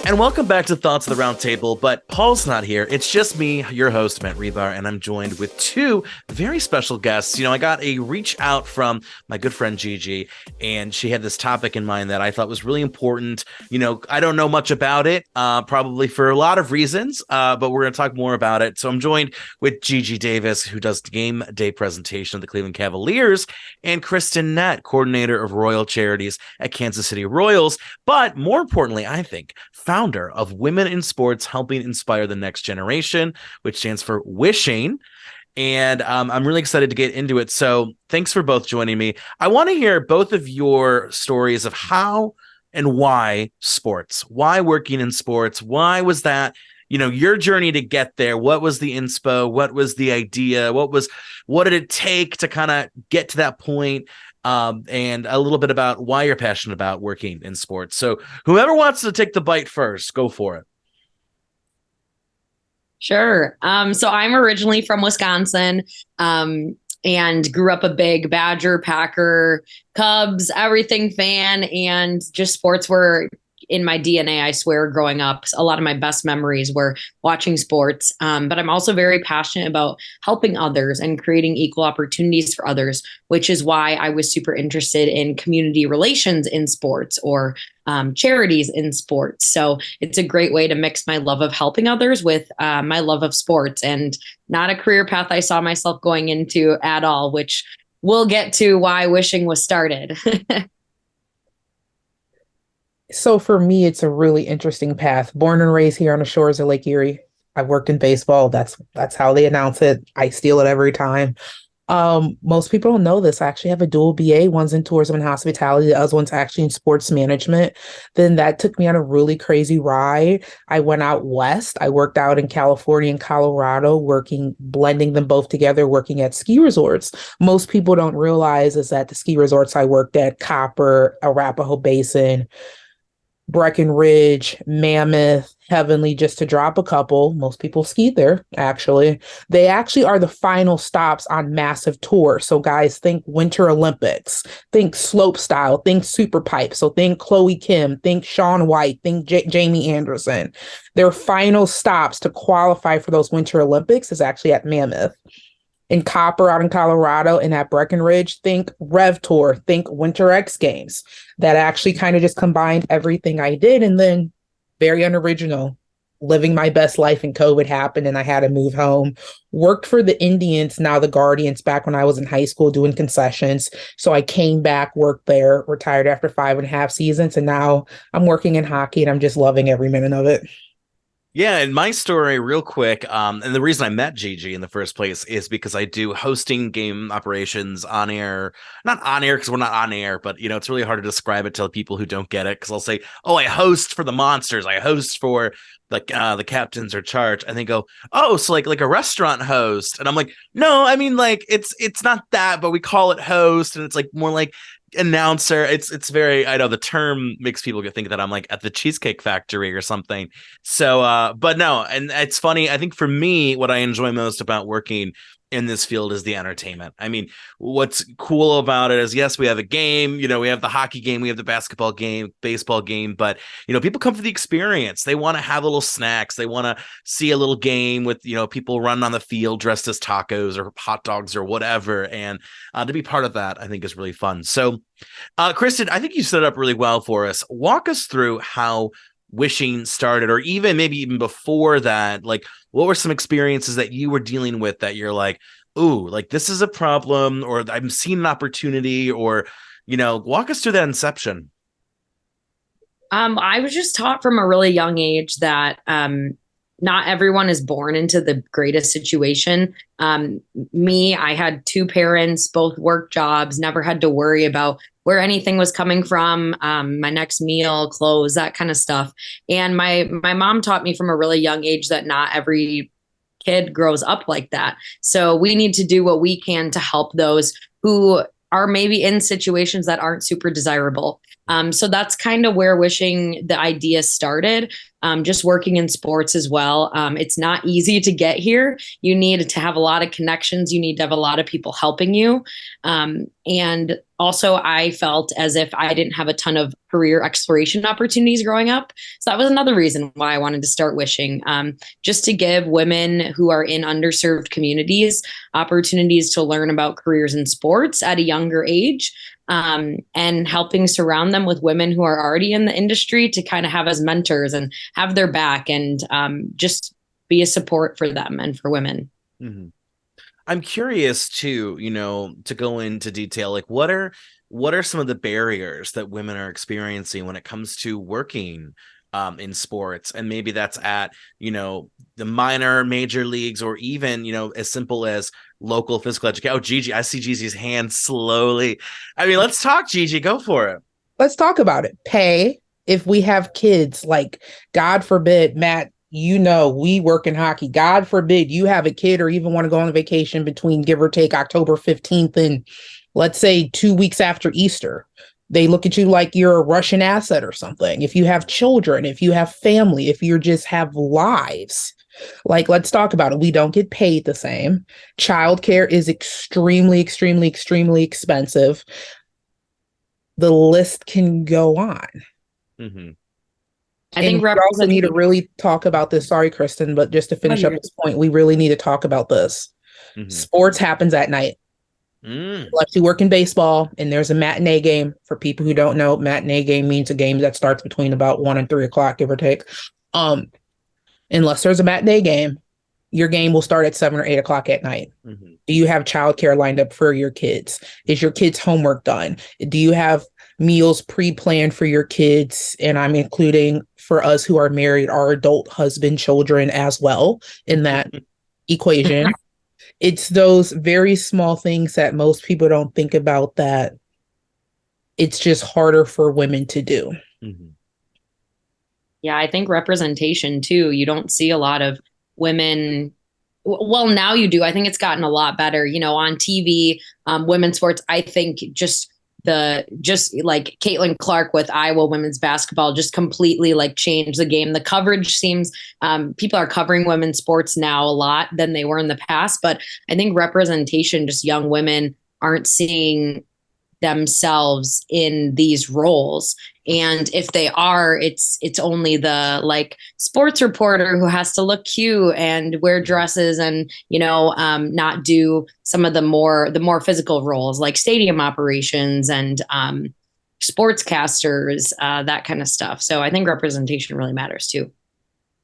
And welcome back to Thoughts of the Round Table, but Paul's not here. It's just me, your host, Matt Rebar, and I'm joined with two very special guests. I got a reach out from my good friend Gigi, and she had this topic in mind that I thought was really important. I don't know much about it, probably for a lot of reasons, but we're going to talk more about it. So I'm joined with Gigi Davis, who does the game day presentation of the Cleveland Cavaliers, and Kristen Nett, coordinator of Royal Charities at Kansas City Royals. But more importantly, I think, founder of Women in Sports Helping Inspire the Next Generation, which stands for Wishing. And I'm really excited to get into it. So thanks for both joining me. I want to hear both of your stories of how and why sports, why working in sports, why was that, your journey to get there? What was the inspo? What was the idea? What did it take to kind of get to that point? And a little bit about why you're passionate about working in sports. So whoever wants to take the bite first, go for it. Sure. So I'm originally from Wisconsin, and grew up a big Badger, Packer, Cubs, everything fan, and just sports were in my DNA, I swear, growing up. A lot of my best memories were watching sports. But I'm also very passionate about helping others and creating equal opportunities for others, which is why I was super interested in community relations in sports or charities in sports. So it's a great way to mix my love of helping others with my love of sports, and not a career path I saw myself going into at all, which we'll get to why Wishing was started. So for me, it's a really interesting path. Born and raised here on the shores of Lake Erie. I've worked in baseball. That's how they announce it. I steal it every time. Most people don't know this. I actually have a dual BA. One's in tourism and hospitality. The other one's actually in sports management. Then that took me on a really crazy ride. I went out west. I worked out in California and Colorado, blending them both together, working at ski resorts. Most people don't realize is that the ski resorts I worked at, Copper, Arapahoe Basin, Breckenridge, Mammoth, Heavenly, just to drop a couple. Most people ski there, actually. They actually are the final stops on massive tours. So guys, think Winter Olympics, think slope style, think super pipe. So think Chloe Kim, think Shaun White, think Jamie Anderson. Their final stops to qualify for those Winter Olympics is actually at Mammoth. In Copper out in Colorado and at Breckenridge, think Rev Tour, think Winter X Games. That actually kind of just combined everything I did. And then very unoriginal, living my best life, and COVID happened and I had to move home. Worked for the Indians, now the Guardians, back when I was in high school doing concessions. So I came back, worked there, retired after 5.5 seasons. And now I'm working in hockey and I'm just loving every minute of it. Yeah, and my story real quick, and the reason I met Gigi in the first place is because I do hosting game operations on air, not on air because we're not on air, but it's really hard to describe it to people who don't get it, because I'll say, oh, I host for the Monsters, I host for the Captains or Charge, and they go, oh, so like a restaurant host, and I'm like, no, I mean, like it's not that, but we call it host, and it's like more like announcer. It's very, I know the term makes people think that I'm like at the Cheesecake Factory or something. So but no, and it's funny, I think for me what I enjoy most about working in this field is the entertainment. I mean, what's cool about it is, yes, we have a game, we have the hockey game, we have the basketball game, baseball game, but people come for the experience. They want to have little snacks, they want to see a little game with people running on the field dressed as tacos or hot dogs or whatever, and to be part of that I think is really fun. So Kristen, I think you set it up really well for us. Walk us through how Wishing started, or maybe even before that. Like, what were some experiences that you were dealing with that you're like, ooh, like this is a problem, or I'm seeing an opportunity, or walk us through that inception. I was just taught from a really young age that not everyone is born into the greatest situation. I had two parents, both work jobs, never had to worry about where anything was coming from, my next meal, clothes, that kind of stuff. And my mom taught me from a really young age that not every kid grows up like that. So we need to do what we can to help those who are maybe in situations that aren't super desirable. So that's kind of where Wishing, the idea started. just working in sports as well. It's not easy to get here. You need to have a lot of connections. You need to have a lot of people helping you. And also, I felt as if I didn't have a ton of career exploration opportunities growing up. So that was another reason why I wanted to start Wishing, just to give women who are in underserved communities opportunities to learn about careers in sports at a younger age, and helping surround them with women who are already in the industry to kind of have as mentors and have their back, and just be a support for them and for women. Mm-hmm. I'm curious too, to go into detail, like what are some of the barriers that women are experiencing when it comes to working in sports? And maybe that's at, the minor, major leagues, or even, as simple as local physical education. Oh, Gigi, I see Gigi's hand slowly. I mean, let's talk, Gigi, go for it. Let's talk about it. Pay. If we have kids, like, God forbid, Matt, we work in hockey. God forbid you have a kid or even want to go on a vacation between, give or take, October 15th and, let's say, 2 weeks after Easter. They look at you like you're a Russian asset or something. If you have children, if you have family, if you just have lives, like, let's talk about it. We don't get paid the same. Childcare is extremely, extremely, extremely expensive. The list can go on. Mm-hmm. I think we also need to really talk about this. Sorry, Kristen, but just to finish up this point, we really need to talk about this. Mm-hmm. Sports happens at night. Unless you work in baseball and there's a matinee game. For people who don't know, matinee game means a game that starts between about 1 and 3 o'clock, give or take. Unless there's a matinee game, your game will start at 7 or 8 o'clock at night. Mm-hmm. Do you have childcare lined up for your kids? Is your kids' homework done? Do you have meals pre-planned for your kids? And I'm including, for us who are married, our adult husband, children as well in that equation. It's those very small things that most people don't think about, that it's just harder for women to do. Mm-hmm. Yeah, I think representation too. You don't see a lot of women. Well, now you do. I think it's gotten a lot better, on TV, women's sports. I think just like Caitlin Clark with Iowa women's basketball just completely like changed the game. The coverage seems, people are covering women's sports now a lot than they were in the past, but I think representation, just young women aren't seeing themselves in these roles. And if they are, it's only the like sports reporter who has to look cute and wear dresses and, not do some of the more physical roles like stadium operations and sportscasters, that kind of stuff. So I think representation really matters too.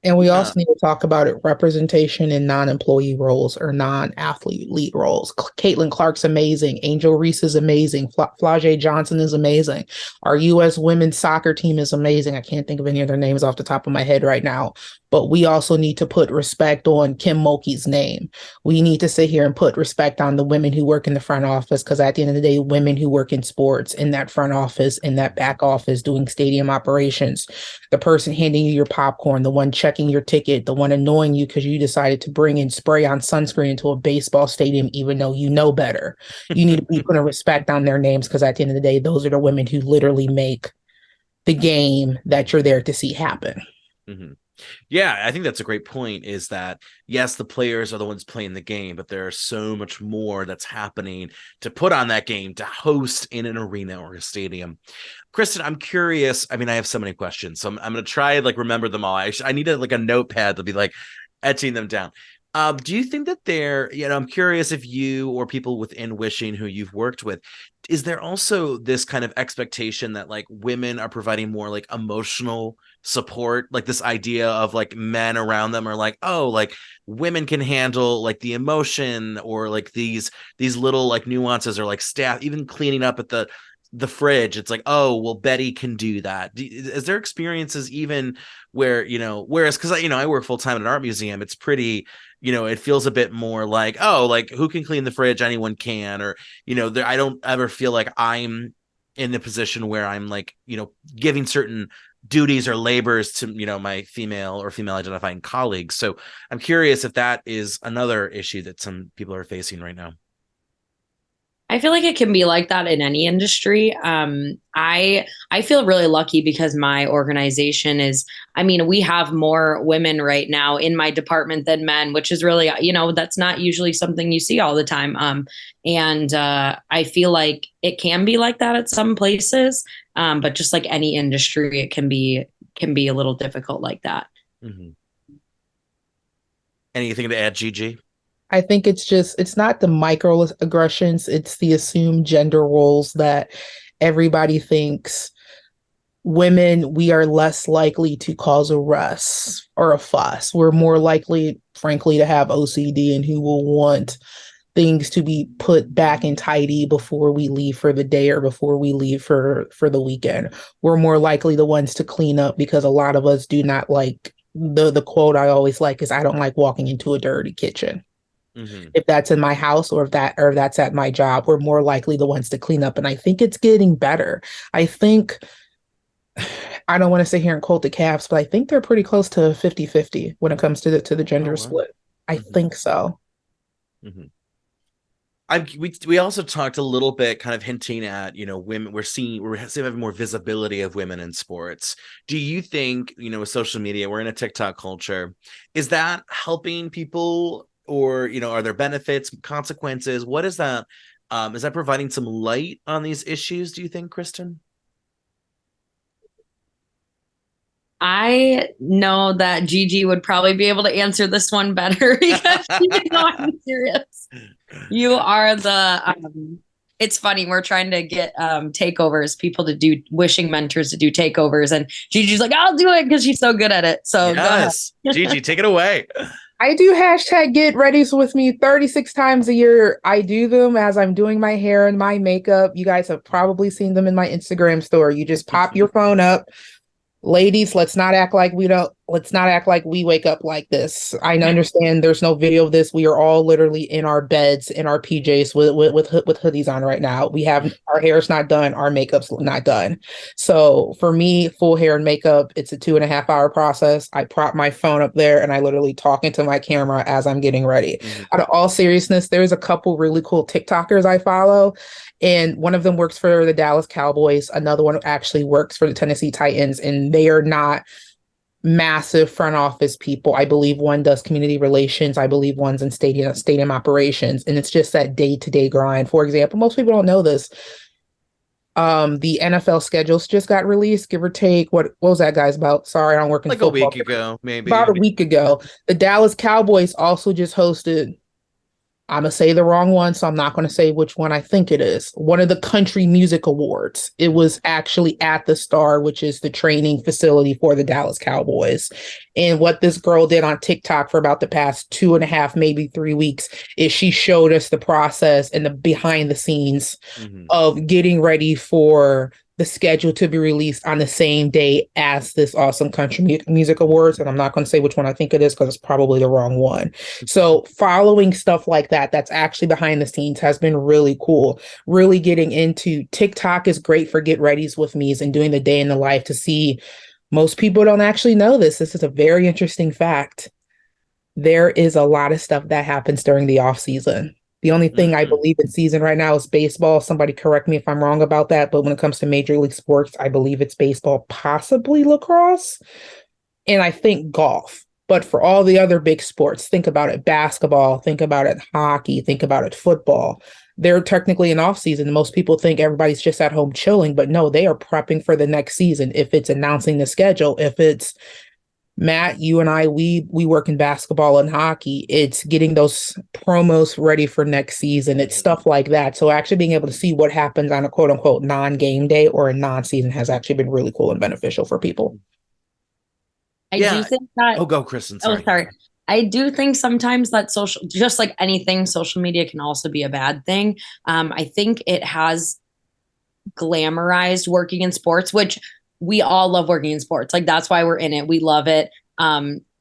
And we also need to talk about it, representation in non-employee roles or non-athlete lead roles. Caitlin Clark's amazing. Angel Reese is amazing. Flau'jae Johnson is amazing. Our U.S. women's soccer team is amazing. I can't think of any of their names off the top of my head right now. But we also need to put respect on Kim Mulkey's name. We need to sit here and put respect on the women who work in the front office, because at the end of the day, women who work in sports, in that front office, in that back office, doing stadium operations, the person handing you your popcorn, the one checking your ticket, the one annoying you because you decided to bring in spray on sunscreen into a baseball stadium, even though you know better. You need to be putting respect on their names, because at the end of the day, those are the women who literally make the game that you're there to see happen. Mm-hmm. Yeah, I think that's a great point, is that, yes, the players are the ones playing the game, but there's so much more that's happening to put on that game, to host in an arena or a stadium. Kristen, I'm curious. I mean, I have so many questions, so I'm going to try like remember them all. I need a notepad to be like etching them down. Do you think that I'm curious if you or people within Wishing who you've worked with, is there also this kind of expectation that like women are providing more like emotional support, like this idea of like men around them are like, oh, like women can handle like the emotion or like these little like nuances, or like staff even cleaning up at the fridge, it's like, oh, well, Betty can do that. Is there experiences even where, whereas, because I work full-time at an art museum, it's pretty, it feels a bit more like, oh, like who can clean the fridge? Anyone can. Or, I don't ever feel like I'm in a position where I'm like, giving certain duties or labors to, my female or female identifying colleagues. So I'm curious if that is another issue that some people are facing right now. I feel like it can be like that in any industry. I feel really lucky because my organization is, I mean, we have more women right now in my department than men, which is really, that's not usually something you see all the time. And I feel like it can be like that at some places, but just like any industry, it can be a little difficult like that. Mm-hmm. Anything to add, Gigi? I think it's not the microaggressions, it's the assumed gender roles that everybody thinks women, we are less likely to cause a russ or a fuss. We're more likely, frankly, to have OCD and who will want things to be put back and tidy before we leave for the day or before we leave for the weekend. We're more likely the ones to clean up because a lot of us do not like the quote I always like is I don't like walking into a dirty kitchen. Mm-hmm. If that's in my house or if that's at my job, we're more likely the ones to clean up. And I think it's getting better. I think I don't want to sit here and quote the Cavs, but I think they're pretty close to 50-50 when it comes to the Oh gender wow. split. I Mm-hmm. think so. Mm-hmm. We also talked a little bit, kind of hinting at women. We're seeing having more visibility of women in sports. Do you think with social media, we're in a TikTok culture, is that helping people, or are there benefits, consequences? What is that? Is that providing some light on these issues? Do you think, Kristen? I know that Gigi would probably be able to answer this one better because she know I'm serious. You are it's funny, we're trying to get takeovers, people to do wishing mentors to do takeovers, and Gigi's like, I'll do it because she's so good at it. So go ahead. Yes, Gigi, take it away. I do hashtag get readies with me 36 times a year. I do them as I'm doing my hair and my makeup. You guys have probably seen them in my Instagram story. You just pop your phone up. Ladies, let's not act like we wake up like this. I understand there's no video of this. We are all literally in our beds in our PJs with hoodies on right now. We have our hair's not done, our makeup's not done. So for me, full hair and makeup, it's a 2.5 hour process. I prop my phone up there and I literally talk into my camera as I'm getting ready. Mm-hmm. Out of all seriousness, there's a couple really cool TikTokers I follow. And one of them works for the Dallas Cowboys. Another one actually works for the Tennessee Titans. And they are not massive front office people. I believe one does community relations. I believe one's in stadium operations. And it's just that day-to-day grind. For example, most people don't know this. The NFL schedules just got released, give or take. What was that, guys? About? Sorry, I don't work in Like a football. week ago, maybe. About a week ago. The Dallas Cowboys also just hosted, I'm going to say the wrong one, so I'm not going to say which one I think it is. One of the country music awards. It was actually at the Star, which is the training facility for the Dallas Cowboys. And what this girl did on TikTok for about the past 2.5, maybe 3 weeks, is she showed us the process and the behind the scenes Mm-hmm. of getting ready for the schedule to be released on the same day as this awesome country music awards. And I'm not going to say which one I think it is because it's probably the wrong one. So following stuff like that, that's actually behind the scenes, has been really cool. Really getting into TikTok is great for get readies with me's and doing the day in the life to see. Most people don't actually know this. This is a very interesting fact. There is a lot of stuff that happens during the off season. The only thing I Mm-hmm. believe in season right now is baseball. Somebody correct me if I'm wrong about that. But when it comes to Major League Sports, I believe it's baseball, possibly lacrosse, and I think golf. But for all the other big sports, think about it, basketball, think about it, hockey, think about it, football. They're technically in off season. Most people think everybody's just at home chilling, but no, they are prepping for the next season. If it's announcing the schedule, if it's Matt, you and I, we work in basketball and hockey. It's getting those promos ready for next season. It's stuff like that. So actually being able to see what happens on a quote unquote non-game day or a non-season has actually been really cool and beneficial for people. I do Yeah. think that, Oh, go, Kristen. oh, Sorry. sorry. I do think sometimes that just like anything, social media can also be a bad thing. I think it has glamorized working in sports, which we all love working in sports. Like that's why we're in it. We love it.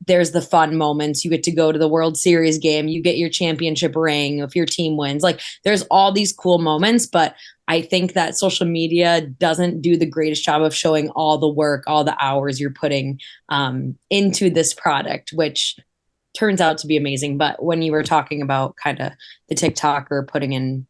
There's the fun moments. You get to go to the World Series game. You get your championship ring if your team wins. Like there's all these cool moments, but I think that social media doesn't do the greatest job of showing all the work, all the hours you're putting into this product, which turns out to be amazing. But when you were talking about kind of the TikTok or putting in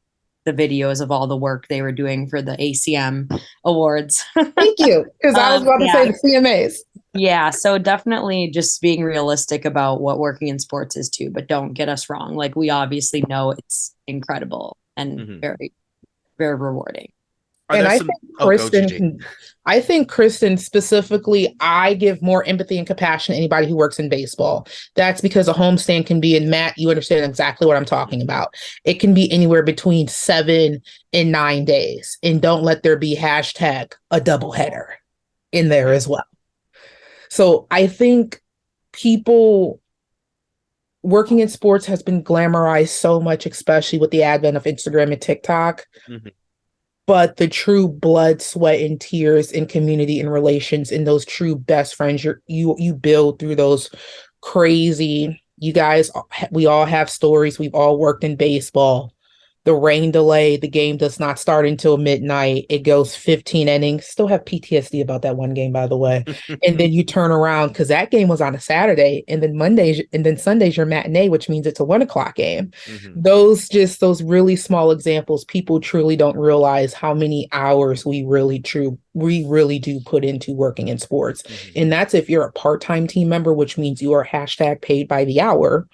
the videos of all the work they were doing for the ACM awards. Thank you. Because I was about to say the CMAs. Yeah, so definitely just being realistic about what working in sports is too, but don't get us wrong. Like we obviously know it's incredible and very, very rewarding. And I think Kristen specifically, I give more empathy and compassion to anybody who works in baseball. That's because a homestand can be, and Matt, you understand exactly what I'm talking about. It can be anywhere between 7 and 9 days. And don't let there be hashtag a doubleheader in there as well. So I think people working in sports has been glamorized so much, especially with the advent of Instagram and TikTok. But the true blood, sweat, and tears in community and relations and those true best friends you build through those crazy, you guys, we all have stories. We've all worked in baseball. The rain delay, the game does not start until midnight. It goes 15 innings. Still have PTSD about that one game, by the way. And then you turn around because that game was on a Saturday, and then Sunday's your matinee, which means it's a 1 o'clock game. Those really small examples, people truly don't realize how many hours we really do put into working in sports. And that's if you're a part-time team member, which means you are hashtag paid by the hour,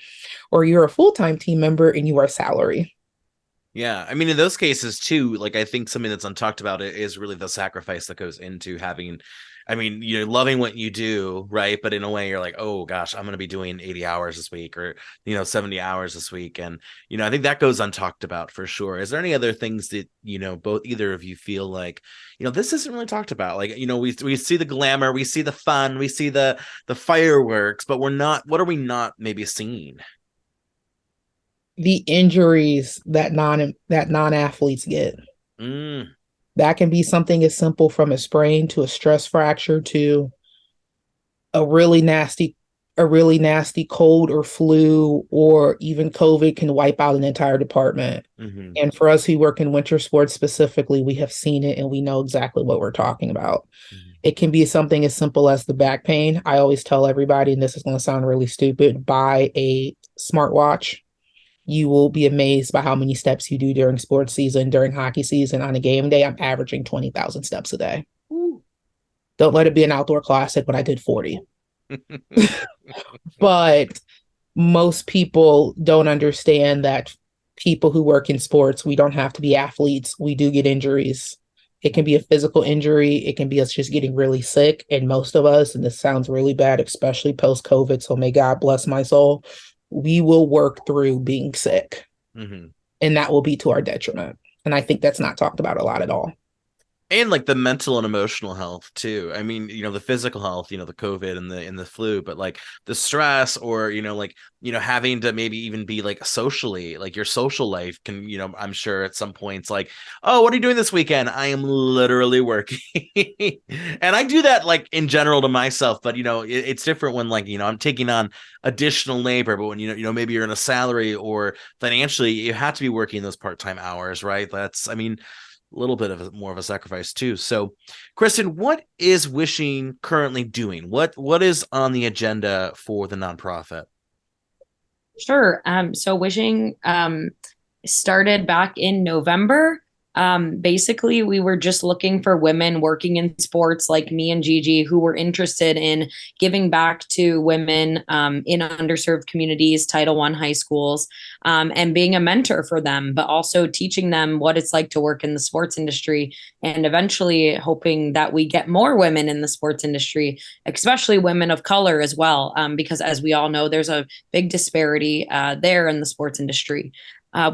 or you're a full-time team member and you are salary. Yeah, I mean, in those cases too, like I think something that's untalked about it is really the sacrifice that goes into having, I mean, you're loving what you do, right? But in a way, you're like, oh gosh, I'm going to be doing 80 hours this week, or 70 hours this week, and I think that goes untalked about for sure. Is there any other things that either of you feel like this isn't really talked about? Like we see the glamour, we see the fun, we see the fireworks, but what are we not maybe seeing? The injuries that non-athletes get. That can be something as simple from a sprain to a stress fracture to a really nasty cold or flu, or even COVID can wipe out an entire department. And for us who work in winter sports specifically, we have seen it and we know exactly what we're talking about. It can be something as simple as the back pain. I always tell everybody, and this is going to sound really stupid, buy a smartwatch. You will be amazed by how many steps you do during sports season, during hockey season. On a game day, I'm averaging 20,000 steps a day. Don't let it be an outdoor classic when I did 40. But most people don't understand that people who work in sports, we don't have to be athletes. We do get injuries. It can be a physical injury. It can be us just getting really sick. And most of us, and this sounds really bad, especially post-COVID, so may God bless my soul, we will work through being sick. And that will be to our detriment. And I think that's not talked about a lot at all. And like the mental and emotional health too. I mean, the physical health, the COVID and the flu, but like the stress, or having to maybe even be like socially, like your social life can, I'm sure at some points like, oh, what are you doing this weekend? I am literally working. And I do that like in general to myself, but it's different when like, I'm taking on additional labor, but when maybe you're in a salary or financially you have to be working those part-time hours, right? That's, I mean, a little bit of more of a sacrifice too. So, Kristen, what is Wishing currently doing? What is on the agenda for the nonprofit? Sure. So Wishing started back in November. Basically, we were just looking for women working in sports like me and Gigi who were interested in giving back to women in underserved communities, Title I high schools, and being a mentor for them, but also teaching them what it's like to work in the sports industry, and eventually hoping that we get more women in the sports industry, especially women of color as well, because as we all know, there's a big disparity there in the sports industry.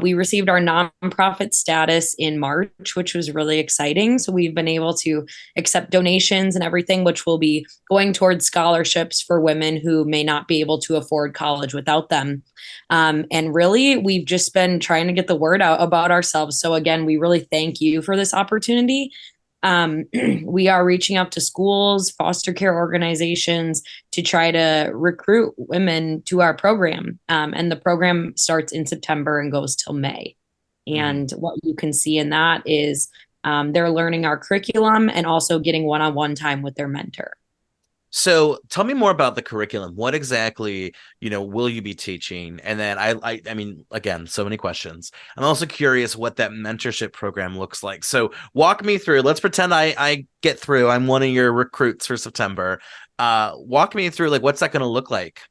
We received our nonprofit status in March, which was really exciting. So we've been able to accept donations and everything, which will be going towards scholarships for women who may not be able to afford college without them. And really, we've just been trying to get the word out about ourselves. So again, we really thank you for this opportunity. We are reaching out to schools, foster care organizations to try to recruit women to our program. And the program starts in September and goes till May. And what you can see in that is they're learning our curriculum and also getting one-on-one time with their mentor. So tell me more about the curriculum. What exactly, will you be teaching? And then I mean, again, so many questions. I'm also curious what that mentorship program looks like. So walk me through. Let's pretend I get through. I'm one of your recruits for September. Walk me through, like, what's that going to look like?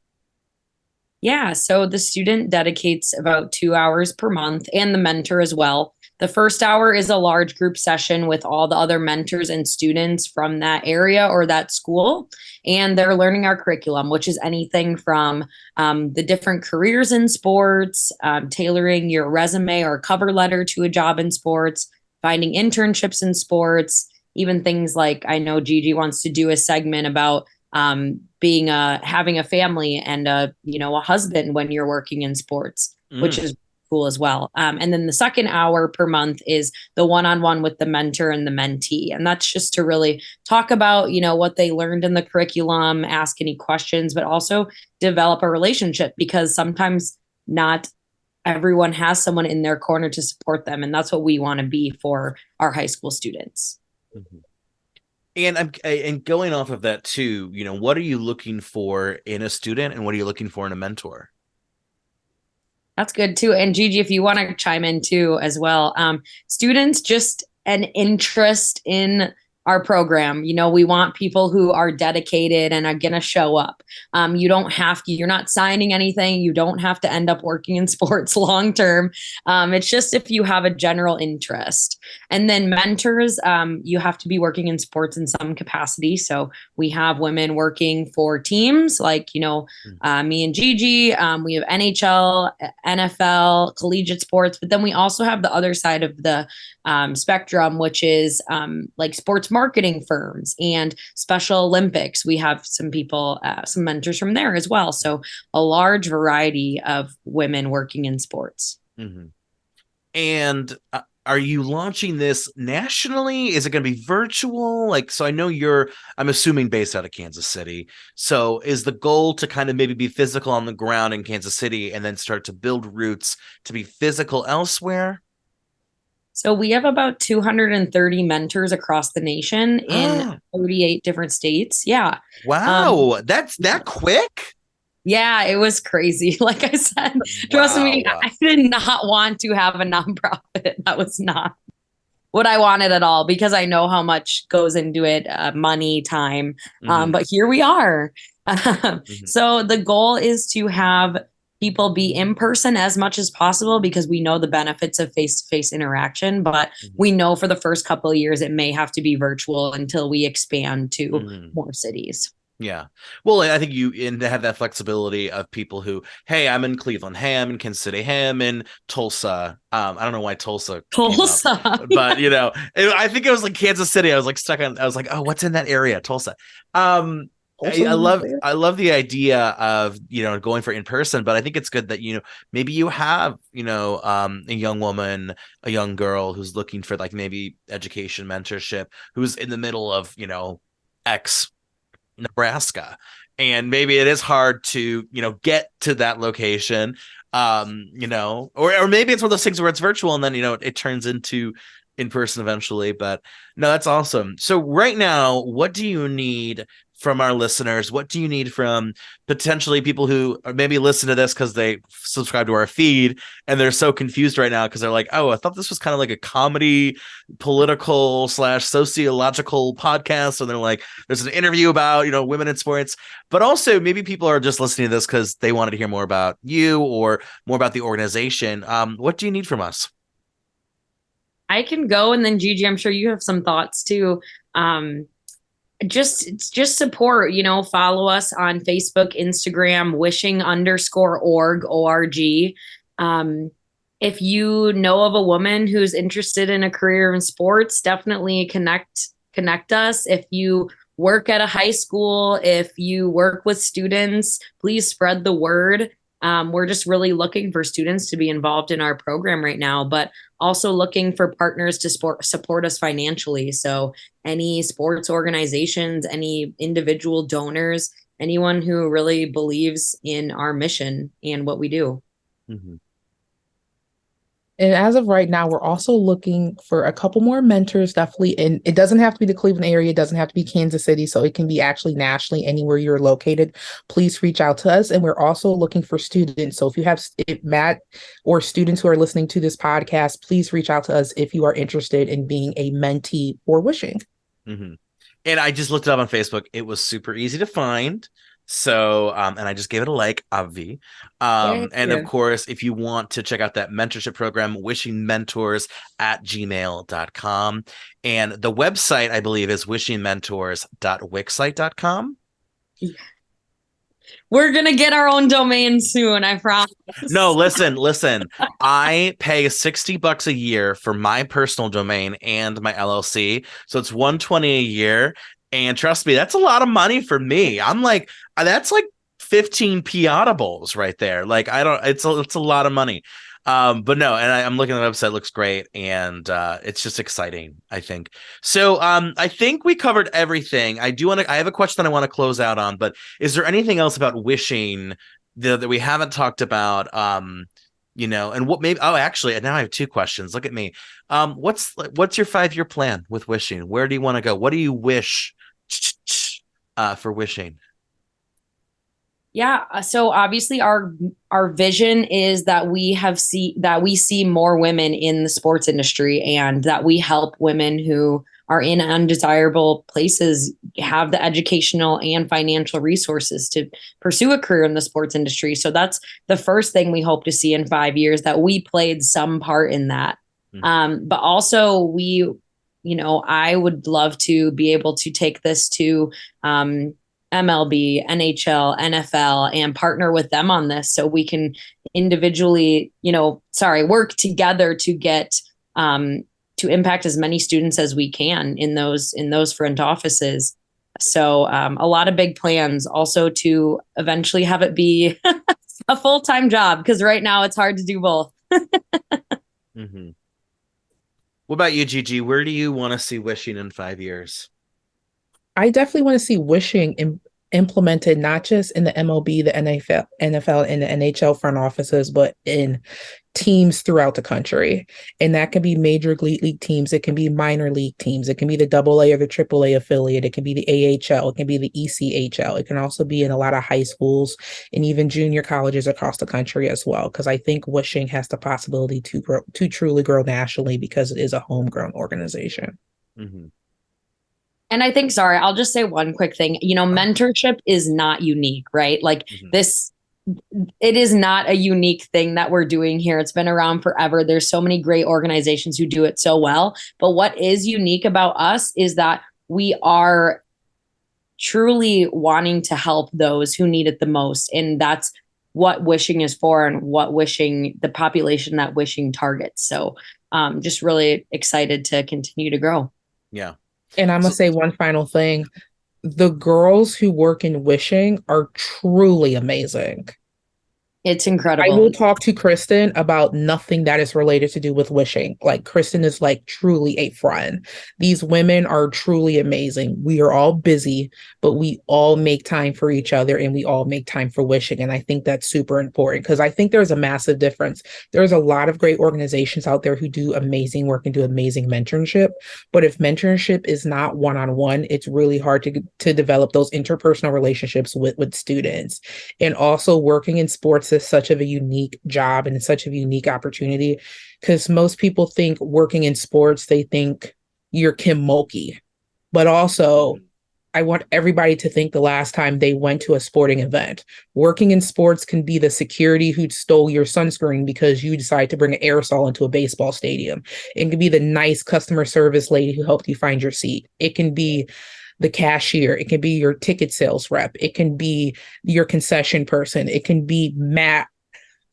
Yeah, so the student dedicates about 2 hours per month and the mentor as well. The first hour is a large group session with all the other mentors and students from that area or that school. And they're learning our curriculum, which is anything from the different careers in sports, tailoring your resume or cover letter to a job in sports, finding internships in sports, even things like I know Gigi wants to do a segment about being having a family and a husband when you're working in sports, which Mm. is cool as well. And then the second hour per month is the one-on-one with the mentor and the mentee, and that's just to really talk about what they learned in the curriculum, ask any questions, but also develop a relationship because sometimes not everyone has someone in their corner to support them, and that's what we want to be for our high school students. Mm-hmm. And going off of that too, what are you looking for in a student and what are you looking for in a mentor? That's good too. And Gigi, if you want to chime in too as well, students just an interest in our program. We want people who are dedicated and are going to show up. You don't have to, you're not signing anything. You don't have to end up working in sports long term. It's just if you have a general interest. And then mentors, you have to be working in sports in some capacity. So we have women working for teams like, me and Gigi. We have NHL, NFL, collegiate sports, but then we also have the other side of the spectrum, which is like sports marketing firms and Special Olympics. We have some people, some mentors from there as well. So a large variety of women working in sports. Mm-hmm. And are you launching this nationally? Is it going to be virtual? Like, so I know I'm assuming based out of Kansas City. So is the goal to kind of maybe be physical on the ground in Kansas City and then start to build roots to be physical elsewhere? So we have about 230 mentors across the nation in 38 different states. Yeah. Wow. That's that quick? Yeah, it was crazy. Like I said, trust me, Wow. I did not want to have a nonprofit. That was not what I wanted at all because I know how much goes into it, money, time. Mm-hmm. But here we are. Mm-hmm. So the goal is to have people be in person as much as possible because we know the benefits of face-to-face interaction, but we know for the first couple of years it may have to be virtual until we expand to more cities. Yeah. Well, I think and to have that flexibility of people who, hey, I'm in Cleveland, hey, I'm in Kansas City, hey, I'm in Tulsa. I don't know why Tulsa came up, but I think it was like Kansas City. I was like I was like, oh, what's in that area? Tulsa. I love the idea of going for in person, but I think it's good that maybe you have a young woman, a young girl who's looking for like maybe education mentorship, who's in the middle of X Nebraska, and maybe it is hard to get to that location, or maybe it's one of those things where it's virtual and then it turns into in person eventually. But no, that's awesome. So right now, what do you need from our listeners? What do you need from potentially people who maybe listen to this because they subscribe to our feed and they're so confused right now because they're like, oh, I thought this was kind of like a comedy, political / sociological podcast. And they're like, there's an interview about, women in sports, but also maybe people are just listening to this because they wanted to hear more about you or more about the organization. What do you need from us? I can go, and then Gigi, I'm sure you have some thoughts too. Just support, follow us on Facebook, Instagram, wishing_org. If you know of a woman who's interested in a career in sports, definitely connect us. If you work at a high school, if you work with students, please spread the word. We're just really looking for students to be involved in our program right now, but also looking for partners to support us financially. So any sports organizations, any individual donors, anyone who really believes in our mission and what we do. Mm-hmm. And as of right now, we're also looking for a couple more mentors, definitely. And it doesn't have to be the Cleveland area, it doesn't have to be Kansas City. So it can be actually nationally anywhere you're located. Please reach out to us. And we're also looking for students. So if Matt or students who are listening to this podcast, please reach out to us if you are interested in being a mentee or wishing. Mm-hmm. And I just looked it up on Facebook. It was super easy to find. So, and I just gave it a like, obvi. And of course, if you want to check out that mentorship program, wishingmentors@gmail.com. And the website, I believe, is wishingmentors.wixsite.com. We're going to get our own domain soon, I promise. No, listen. I pay $60 a year for my personal domain and my LLC. So it's $120 a year. And trust me, that's a lot of money for me. I'm like, that's like 15 Audibles right there. Like, it's a lot of money. But no, and I'm looking at the website, it looks great, and it's just exciting, I think. So I think we covered everything. I have a question that I want to close out on, but is there anything else about wishing that we haven't talked about? And what maybe, actually, now I have two questions. Look at me. What's your 5-year plan with wishing? Where do you want to go? What do you wish for wishing? Yeah, so obviously our vision is that we see more women in the sports industry, and that we help women who are in undesirable places have the educational and financial resources to pursue a career in the sports industry. So that's the first thing we hope to see in 5 years, that we played some part in that. But also I would love to be able to take this to MLB, NHL, NFL, and partner with them on this, so we can individually, work together to get to impact as many students as we can in those front offices. So a lot of big plans, also to eventually have it be a full-time job, because right now it's hard to do both. Mm-hmm. What about you, Gigi? Where do you want to see wishing in 5 years? I definitely want to see wishing implemented not just in the MLB, the NFL, and the NHL front offices, but in teams throughout the country. And that can be major league teams. It can be minor league teams. It can be the AA or the AAA affiliate. It can be the AHL. It can be the ECHL. It can also be in a lot of high schools and even junior colleges across the country as well. Because I think wishing has the possibility to truly grow nationally, because it is a homegrown organization. Mm-hmm. And I think, sorry, I'll just say one quick thing. Mentorship is not unique, right? Like it is not a unique thing that we're doing here. It's been around forever. There's so many great organizations who do it so well. But what is unique about us is that we are truly wanting to help those who need it the most. And that's what wishing is for, and the population that wishing targets. So just really excited to continue to grow. Yeah. And I'm going to say one final thing. The girls who work in wishing are truly amazing. It's incredible. I will talk to Kristen about nothing that is related to do with wishing. Like, Kristen is like truly a friend. These women are truly amazing. We are all busy, but we all make time for each other, and we all make time for wishing. And I think that's super important, because I think there's a massive difference. There's a lot of great organizations out there who do amazing work and do amazing mentorship. But if mentorship is not one-on-one, it's really hard to develop those interpersonal relationships with students. And also, working in sports is such a unique job and it's such a unique opportunity, because most people think working in sports, they think you're Kim Mulkey. But also, I want everybody to think the last time they went to a sporting event. Working in sports can be the security who stole your sunscreen because you decided to bring an aerosol into a baseball stadium. It can be the nice customer service lady who helped you find your seat. It can be the cashier. It can be your ticket sales rep. It can be your concession person. It can be Matt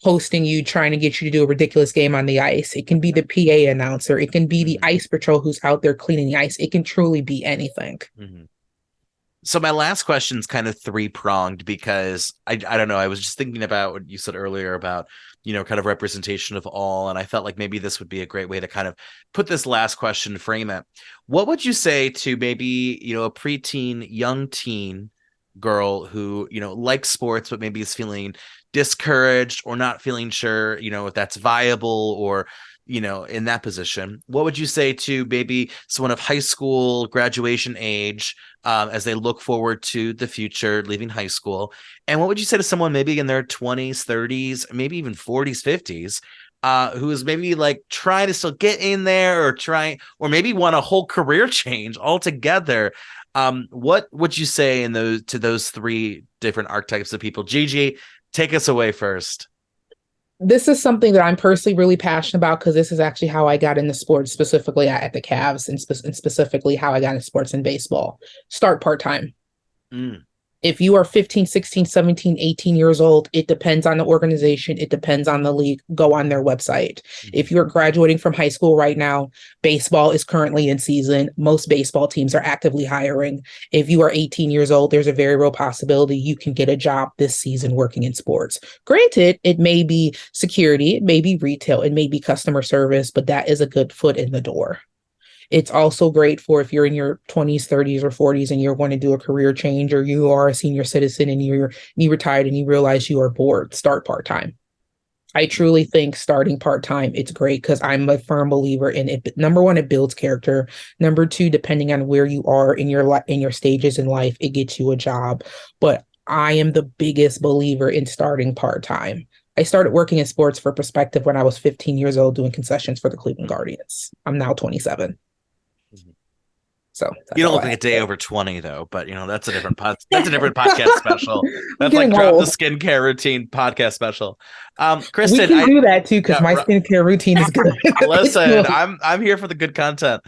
hosting you, trying to get you to do a ridiculous game on the ice. It can be the PA announcer. It can be the ice patrol who's out there cleaning the ice. It can truly be anything. Mm-hmm. So my last question is kind of three-pronged, because I don't know. I was just thinking about what you said earlier about, kind of representation of all. And I felt like maybe this would be a great way to kind of put this last question, frame it. What would you say to maybe, a preteen, young teen girl who, likes sports, but maybe is feeling discouraged or not feeling sure, if that's viable, or in that position, what would you say to maybe someone of high school graduation age, as they look forward to the future, leaving high school? And what would you say to someone maybe in their 20s, 30s, maybe even 40s, 50s, who is maybe like trying to still get in there, or maybe want a whole career change altogether? What would you say to those three different archetypes of people? Gigi, take us away first. This is something that I'm personally really passionate about because this is actually how I got into sports, specifically at the Cavs, and specifically how I got into sports in baseball. Start part-time. Mm. If you are 15, 16, 17, 18 years old, it depends on the organization. It depends on the league. Go on their website. If you're graduating from high school right now, baseball is currently in season. Most baseball teams are actively hiring. If you are 18 years old, there's a very real possibility you can get a job this season working in sports. Granted, it may be security, it may be retail, it may be customer service, but that is a good foot in the door. It's also great for if you're in your 20s, 30s, or 40s and you're going to do a career change, or you are a senior citizen and you retired and you realize you are bored, start part-time. I truly think starting part-time, it's great because I'm a firm believer in it. Number one, it builds character. Number two, depending on where you are in your stages in life, it gets you a job. But I am the biggest believer in starting part-time. I started working in sports for perspective when I was 15 years old doing concessions for the Cleveland Guardians. I'm now 27. So you don't look like a day over 20 though, but that's a different that's a different podcast special. That's like drop the skincare routine podcast special. Kristen, we can do that too because my skincare routine is good. Listen, I'm here for the good content.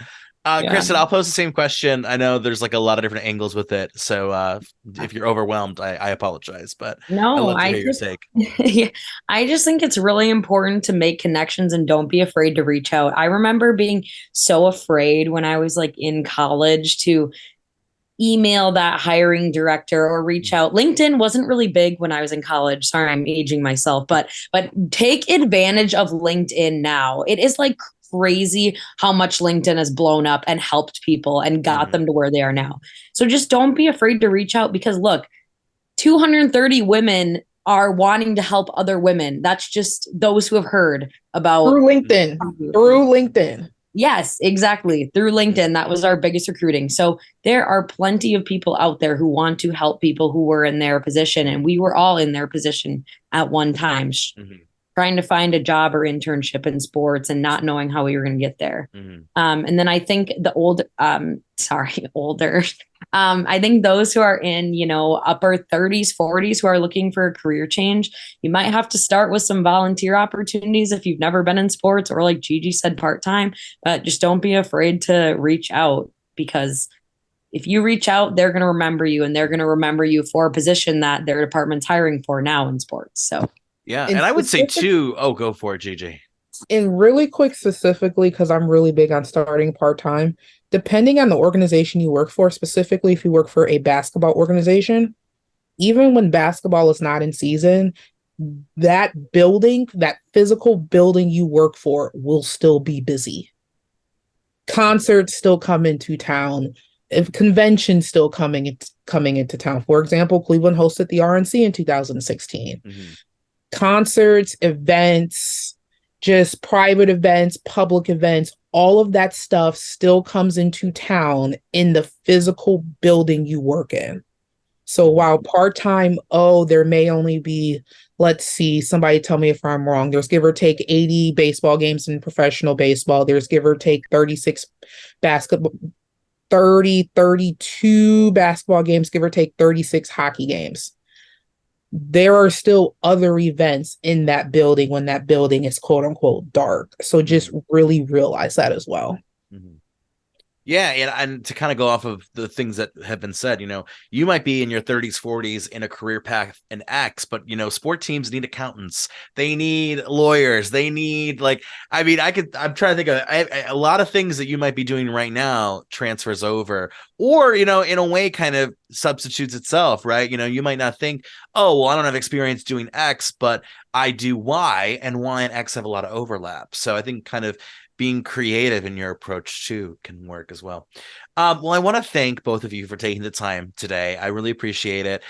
Kristen, I'll pose the same question. I know there's like a lot of different angles with it, so if you're overwhelmed, I apologize, but no, I hear your take. Yeah, I just think it's really important to make connections and don't be afraid to reach out. I remember being so afraid when I was like in college to email that hiring director or reach out. LinkedIn wasn't really big when I was in college. Sorry, I'm aging myself, but take advantage of LinkedIn now. It is like crazy how much LinkedIn has blown up and helped people and got them to where they are now. So just don't be afraid to reach out because look, 230 women are wanting to help other women. That's just those who have heard about through LinkedIn. Yes, exactly. Through LinkedIn. That was our biggest recruiting. So there are plenty of people out there who want to help people who were in their position. And we were all in their position at one time, trying to find a job or internship in sports and not knowing how we were going to get there. And then I think the older, I think those who are in, upper 30s, 40s who are looking for a career change, you might have to start with some volunteer opportunities if you've never been in sports, or like Gigi said, part-time, but just don't be afraid to reach out, because if you reach out, they're going to remember you, and they're going to remember you for a position that their department's hiring for now in sports. So yeah. And I would say too, go for it, Gigi. And really quick, specifically, because I'm really big on starting part-time, depending on the organization you work for, specifically if you work for a basketball organization, even when basketball is not in season, that building, that physical building you work for will still be busy. Concerts still come into town. If conventions still coming into town. For example, Cleveland hosted the RNC in 2016. Concerts, events, just private events, public events, all of that stuff still comes into town in the physical building you work in. So while part-time, there may only be, let's see, somebody tell me if I'm wrong, there's give or take 80 baseball games in professional baseball. There's give or take 32 basketball games, give or take 36 hockey games. There are still other events in that building when that building is quote unquote dark. So just really realize that as well. Yeah, and to kind of go off of the things that have been said, you might be in your 30s, 40s in a career path in X, but sport teams need accountants, they need lawyers, they need I'm trying to think of a lot of things that you might be doing right now transfers over, or in a way kind of substitutes itself, right? You might not think, oh, well, I don't have experience doing X, but I do Y, and Y and X have a lot of overlap. So I think kind of being creative in your approach too can work as well. Well, I want to thank both of you for taking the time today. I really appreciate it.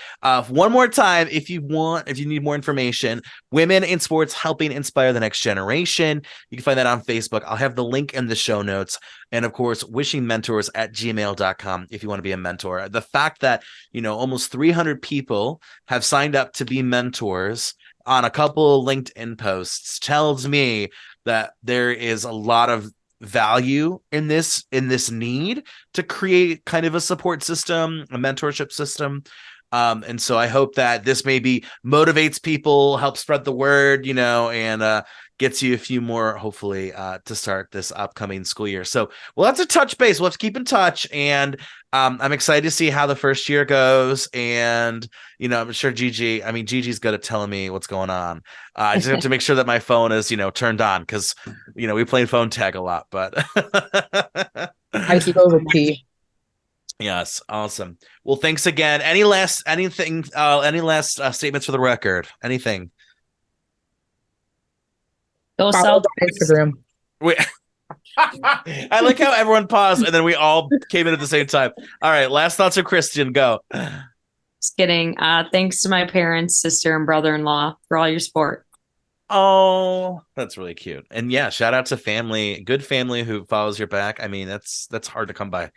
One more time, if you need more information, Women in Sports Helping Inspire the Next Generation, you can find that on Facebook. I'll have the link in the show notes. And of course, wishingmentors@gmail.com if you want to be a mentor. The fact that, almost 300 people have signed up to be mentors on a couple of LinkedIn posts tells me that there is a lot of value in this need to create kind of a support system, a mentorship system. And so I hope that this maybe motivates people, helps spread the word, and gets you a few more, hopefully, to start this upcoming school year. So we'll have to touch base. We'll have to keep in touch. And I'm excited to see how the first year goes. And, I'm sure Gigi's good at telling me what's going on. I just have to make sure that my phone is, turned on because, we play phone tag a lot, but I go with T. Yes, awesome. Well, thanks again. Any last statements for the record? Anything? Go Follow sell Instagram. I like how everyone paused and then we all came in at the same time. All right, last thoughts of Kristen. Go. Just kidding. Thanks to my parents, sister, and brother-in-law for all your support. Oh, that's really cute. And yeah, shout out to good family who follows your back. I mean, that's hard to come by.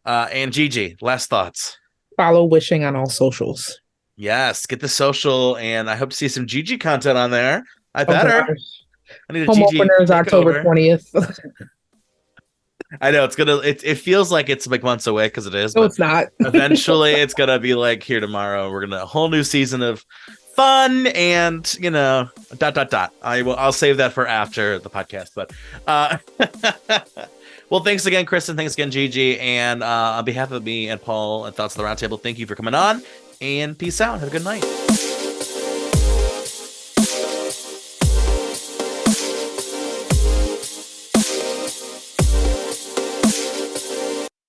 And Gigi, last thoughts. Follow Wishing on all socials. Yes, get the social, and I hope to see some Gigi content on there. I better. I need a Home Gigi opener is October 20th. I know it feels like it's like months away because it is. No, it's not. Eventually, it's gonna be like here tomorrow. We're gonna a whole new season of fun and I'll save that for after the podcast. But well, thanks again, Kristen. Thanks again, Gigi. And on behalf of me and Paul and Thoughts of the Roundtable, thank you for coming on. And peace out. Have a good night.